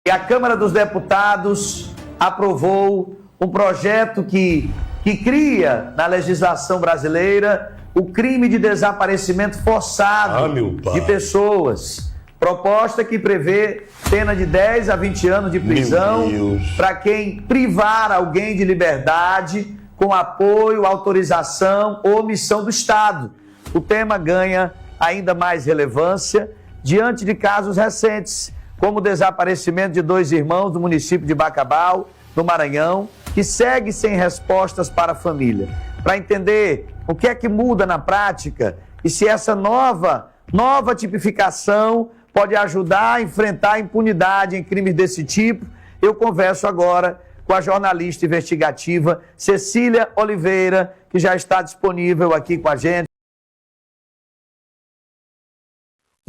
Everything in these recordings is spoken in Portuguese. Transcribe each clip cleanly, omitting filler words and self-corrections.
E a Câmara dos Deputados aprovou um projeto que cria na legislação brasileira o crime de desaparecimento forçado de pessoas. Proposta que prevê pena de 10 a 20 anos de prisão para quem privar alguém de liberdade com apoio, autorização ou omissão do Estado. O tema ganha ainda mais relevância diante de casos recentes, como o desaparecimento de 2 irmãos do município de Bacabal, no Maranhão, que segue sem respostas para a família. Para entender o que é que muda na prática e se essa nova tipificação pode ajudar a enfrentar a impunidade em crimes desse tipo, eu converso agora com a jornalista investigativa Cecília Oliveira, que já está disponível aqui com a gente.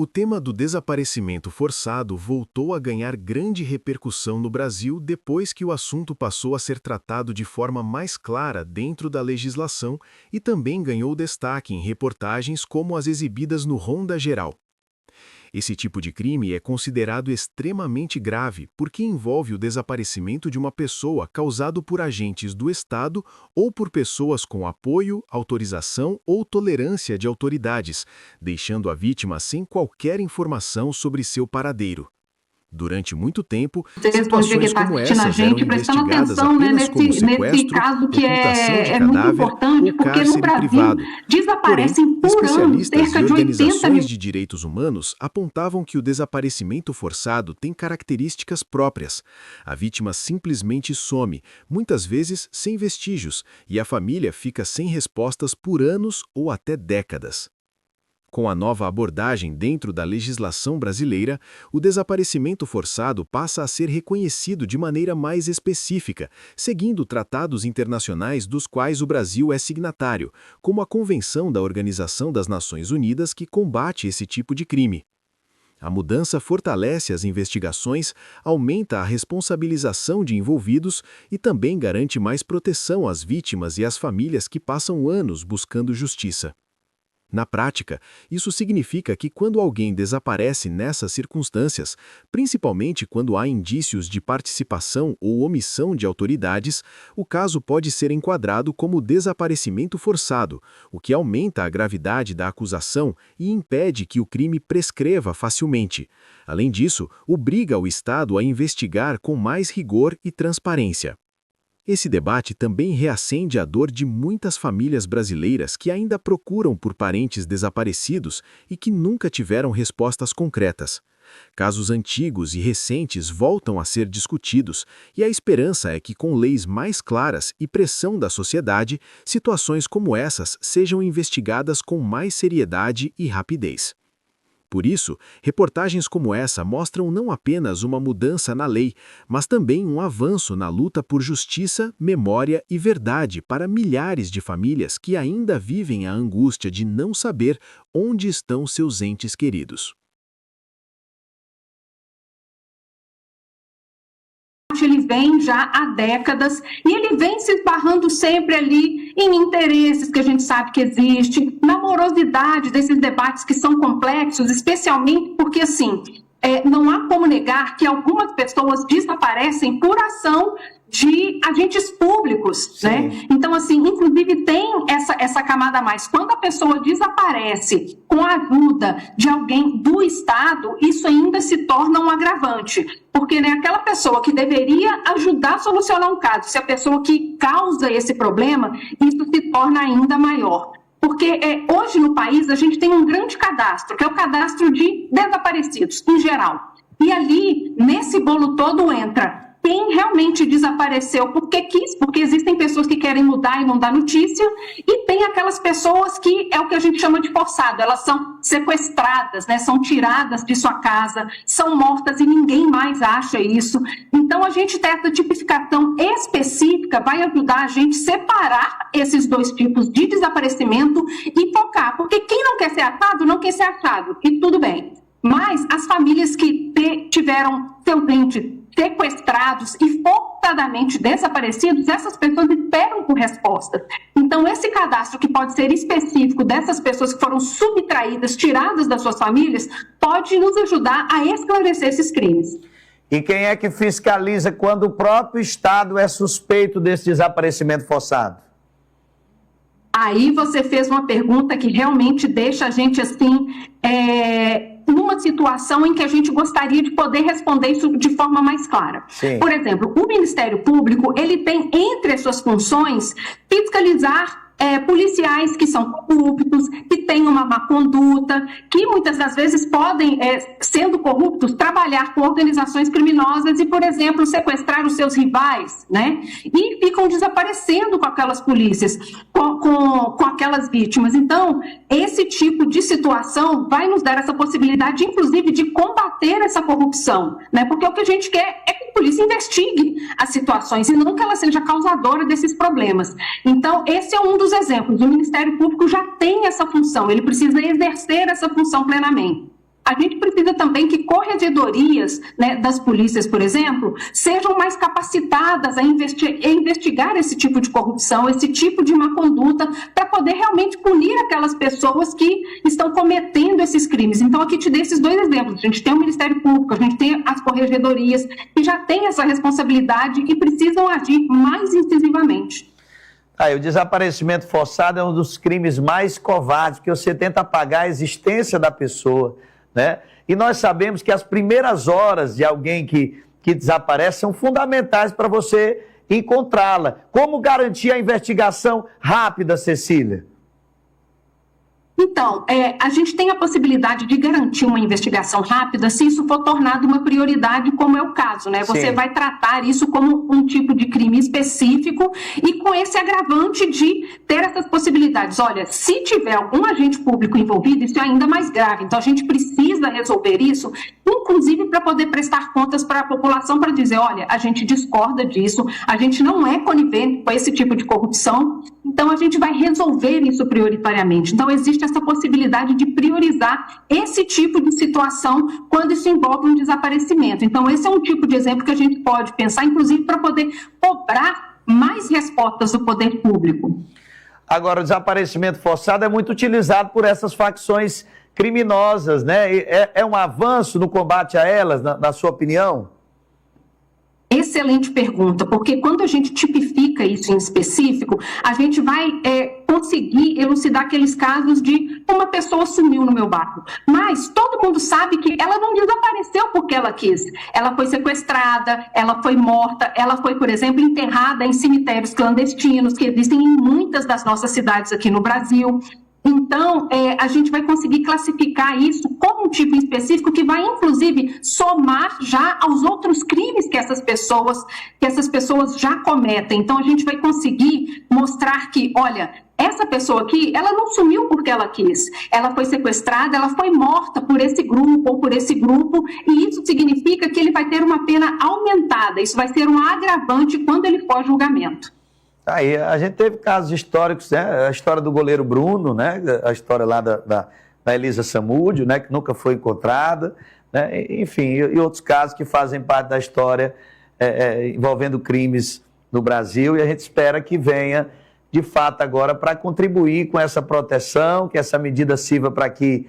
O tema do desaparecimento forçado voltou a ganhar grande repercussão no Brasil depois que o assunto passou a ser tratado de forma mais clara dentro da legislação e também ganhou destaque em reportagens como as exibidas no Ronda Geral. Esse tipo de crime é considerado extremamente grave porque envolve o desaparecimento de uma pessoa causado por agentes do Estado ou por pessoas com apoio, autorização ou tolerância de autoridades, deixando a vítima sem qualquer informação sobre seu paradeiro. Durante muito tempo, situações como essas eram investigadas apenas como sequestro, ocultação de cadáver ou cárcere privado. Porém, especialistas e organizações de direitos humanos apontavam que o desaparecimento forçado tem características próprias. A vítima simplesmente some, muitas vezes sem vestígios, e a família fica sem respostas por anos ou até décadas. Com a nova abordagem dentro da legislação brasileira, o desaparecimento forçado passa a ser reconhecido de maneira mais específica, seguindo tratados internacionais dos quais o Brasil é signatário, como a Convenção da Organização das Nações Unidas que combate esse tipo de crime. A mudança fortalece as investigações, aumenta a responsabilização de envolvidos e também garante mais proteção às vítimas e às famílias que passam anos buscando justiça. Na prática, isso significa que quando alguém desaparece nessas circunstâncias, principalmente quando há indícios de participação ou omissão de autoridades, o caso pode ser enquadrado como desaparecimento forçado, o que aumenta a gravidade da acusação e impede que o crime prescreva facilmente. Além disso, obriga o Estado a investigar com mais rigor e transparência. Esse debate também reacende a dor de muitas famílias brasileiras que ainda procuram por parentes desaparecidos e que nunca tiveram respostas concretas. Casos antigos e recentes voltam a ser discutidos e a esperança é que, com leis mais claras e pressão da sociedade, situações como essas sejam investigadas com mais seriedade e rapidez. Por isso, reportagens como essa mostram não apenas uma mudança na lei, mas também um avanço na luta por justiça, memória e verdade para milhares de famílias que ainda vivem a angústia de não saber onde estão seus entes queridos. Ele vem já há décadas e ele vem se esbarrando sempre ali em interesses que a gente sabe que existe, na morosidade desses debates que são complexos, especialmente porque, assim, não há como negar que algumas pessoas desaparecem por ação de agentes públicos, né? Então, assim, inclusive tem essa camada a mais. Quando a pessoa desaparece com a ajuda de alguém do Estado, isso ainda se torna um agravante. Porque, né, aquela pessoa que deveria ajudar a solucionar um caso, se a pessoa que causa esse problema, isso se torna ainda maior. Porque hoje no país a gente tem um grande cadastro, que é o cadastro de desaparecidos, em geral. E ali, nesse bolo todo, entra quem realmente desapareceu porque quis, porque existem pessoas que querem mudar e não dar notícia, e tem aquelas pessoas que é o que a gente chama de forçado, elas são sequestradas, né, são tiradas de sua casa, são mortas e ninguém mais acha isso. Então a gente tem essa tipificação específica, vai ajudar a gente a separar esses dois tipos de desaparecimento e focar, porque quem não quer ser achado, não quer ser achado, e tudo bem. Mas as famílias que tiveram seus entes sequestrados e forçadamente desaparecidos, essas pessoas esperam por respostas. Então, esse cadastro que pode ser específico dessas pessoas que foram subtraídas, tiradas das suas famílias, pode nos ajudar a esclarecer esses crimes. E quem é que fiscaliza quando o próprio Estado é suspeito desse desaparecimento forçado? Aí você fez uma pergunta que realmente deixa a gente assim, numa situação em que a gente gostaria de poder responder isso de forma mais clara. Sim. Por exemplo, o Ministério Público, ele tem entre as suas funções fiscalizar policiais que são corruptos, que têm uma má conduta, que muitas das vezes podem, sendo corruptos, trabalhar com organizações criminosas e, por exemplo, sequestrar os seus rivais, né? E ficam desaparecendo com aquelas polícias, com aquelas vítimas. Então, esse tipo de situação vai nos dar essa possibilidade, inclusive, de combater essa corrupção, né? Porque o que a gente quer é que a polícia investigue as situações e não que ela seja causadora desses problemas. Então, esse é um dos exemplos. O Ministério Público já tem essa função, ele precisa exercer essa função plenamente. A gente precisa também que corregedorias, né, das polícias, por exemplo, sejam mais capacitadas a investigar esse tipo de corrupção, esse tipo de má conduta, para poder realmente punir aquelas pessoas que estão cometendo esses crimes. Então, aqui te dei esses dois exemplos. A gente tem o Ministério Público, a gente tem as corregedorias, que já têm essa responsabilidade e precisam agir mais incisivamente. O desaparecimento forçado é um dos crimes mais covardes, porque você tenta apagar a existência da pessoa, né? E nós sabemos que as primeiras horas de alguém que desaparece são fundamentais para você encontrá-la. Como garantir a investigação rápida, Cecília? Então, a gente tem a possibilidade de garantir uma investigação rápida se isso for tornado uma prioridade, como é o caso, né? Você vai tratar isso como um tipo de crime específico e com esse agravante de ter essas possibilidades. Olha, se tiver algum agente público envolvido, isso é ainda mais grave. Então, a gente precisa resolver isso, inclusive para poder prestar contas para a população, para dizer, olha, a gente discorda disso, a gente não é conivente com esse tipo de corrupção, então a gente vai resolver isso prioritariamente. Então, existe essa possibilidade de priorizar esse tipo de situação quando isso envolve um desaparecimento. Então, esse é um tipo de exemplo que a gente pode pensar, inclusive, para poder cobrar mais respostas do poder público. Agora, o desaparecimento forçado é muito utilizado por essas facções criminosas, né? É um avanço no combate a elas, na sua opinião? Excelente pergunta, porque quando a gente tipifica isso em específico, a gente vai conseguir elucidar aqueles casos de uma pessoa sumiu no meu bairro, mas todo mundo sabe que ela não desapareceu porque ela quis. Ela foi sequestrada, ela foi morta, ela foi, por exemplo, enterrada em cemitérios clandestinos que existem em muitas das nossas cidades aqui no Brasil. Então, a gente vai conseguir classificar isso como um tipo específico que vai, inclusive, somar já aos outros crimes que essas pessoas já cometem. Então, a gente vai conseguir mostrar que, olha, essa pessoa aqui, ela não sumiu porque ela quis. Ela foi sequestrada, ela foi morta por esse grupo ou por esse grupo, e isso significa que ele vai ter uma pena aumentada. Isso vai ser um agravante quando ele for a julgamento. Aí, a gente teve casos históricos, né? A história do goleiro Bruno, né? A história lá da Elisa Samúdio, né? Que nunca foi encontrada, né? Enfim, e outros casos que fazem parte da história envolvendo crimes no Brasil, e a gente espera que venha, de fato, agora para contribuir com essa proteção, que essa medida sirva para que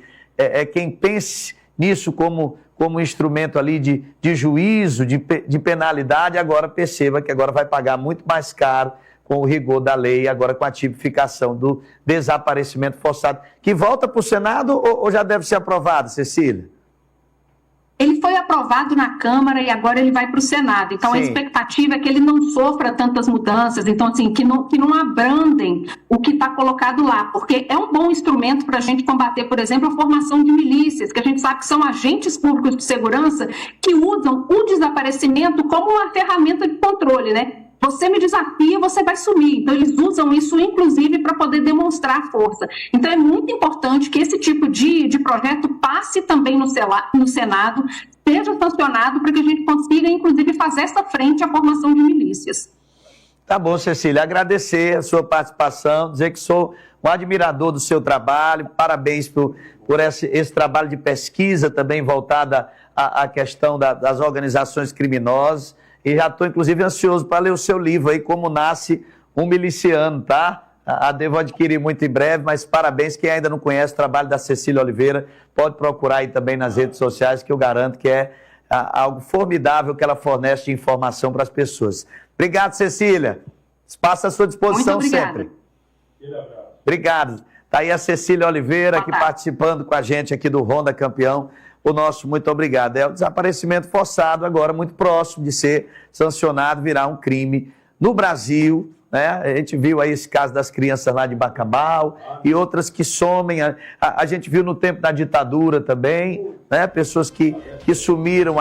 quem pense nisso como instrumento ali de juízo, de penalidade, agora perceba que agora vai pagar muito mais caro com o rigor da lei, agora com a tipificação do desaparecimento forçado, que volta para o Senado ou já deve ser aprovado, Cecília? Ele foi aprovado na Câmara e agora ele vai para o Senado. Então, a expectativa é que ele não sofra tantas mudanças, então, assim, que não abrandem o que está colocado lá, porque é um bom instrumento para a gente combater, por exemplo, a formação de milícias, que a gente sabe que são agentes públicos de segurança que usam o desaparecimento como uma ferramenta de controle, né? Você me desafia, você vai sumir. Então, eles usam isso, inclusive, para poder demonstrar força. Então, é muito importante que esse tipo de projeto passe também no Senado, seja sancionado, para que a gente consiga, inclusive, fazer essa frente à formação de milícias. Tá bom, Cecília. Agradecer a sua participação, dizer que sou um admirador do seu trabalho. Parabéns por esse trabalho de pesquisa também voltada à questão das organizações criminosas. E já estou, inclusive, ansioso para ler o seu livro aí, Como Nasce um Miliciano, tá? Devo adquirir muito em breve, mas parabéns. Quem ainda não conhece o trabalho da Cecília Oliveira, pode procurar aí também nas redes sociais, que eu garanto que é algo formidável que ela fornece de informação para as pessoas. Obrigado, Cecília. Espaço à sua disposição sempre. Obrigado. Está aí a Cecília Oliveira, aqui participando com a gente aqui do Ronda Campeão. O nosso muito obrigado. É o desaparecimento forçado agora muito próximo de ser sancionado, virar um crime no Brasil, né? A gente viu aí esse caso das crianças lá de Bacabal e outras que somem. A gente viu no tempo da ditadura também, né? Pessoas que sumiram